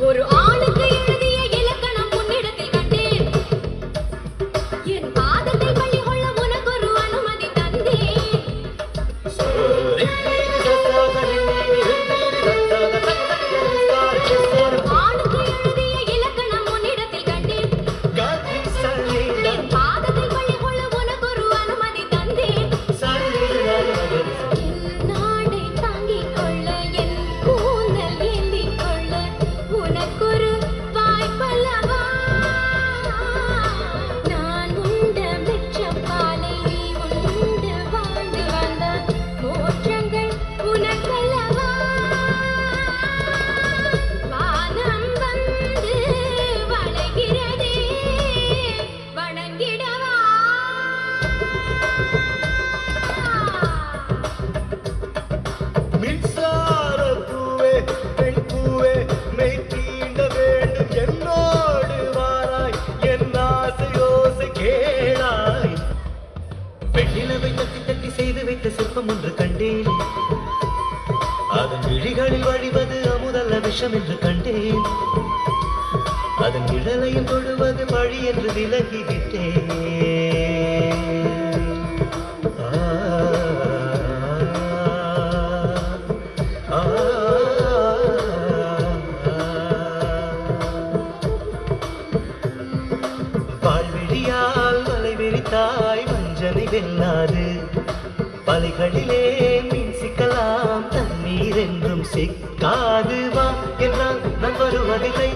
ஒரு ஆணுக்கு எழுதிய இலக்கணம் உன்னிடத்தில் கண்டேன். என் பாதத்தை பள்ளி கொள்ள உனக்கு ஒரு அனுமதி தந்தேன். ஒரு ஆணுக்கு எழுதிய இலக்கணம் உன்னிடத்தில் கண்டேன். என் பாதத்தை பள்ளி கொள்ள உனக்கு ஒரு அனுமதி தந்தேன். என் நாடை தாங்கிக் கொள்ள என் கூந்தல் ஏந்திக் கொள்ள உனக்கொரு வாய்ப்பல்லவா. நான் உண்ட மிச்சப்பாலை நீ உண்டு வாழ்ந்து வந்த மோற்றங்கள் உனக்கல்லவா. வானம் வந்து வளைகிறதே வணங்கிடவா. மின்சார பூவே பெண் பூவே மெய் தீண்ட வேண்டும் என்னோடு வாராய் என் ஆசை யோசை கேளாய். வெண்ணிலவை தட்டி தட்டி செய்து வைத்த சிற்பம் ஒன்று கண்டேன். அதன் விழிகளில் வழிவது அமுதல்ல விஷம் என்று கண்டேன். அதன் நிழலையும் தொடுவது வழி என்று விலகிவிட்டேன். வாழ்விழியால் வலை விரித்தாய் வஞ்சனை வெல்லாது. வலைகளிலே மீன் சிக்கலாம் தண்ணீர் என்றும் சிக்காது. வா என்றால் நான் வருவதில்லை.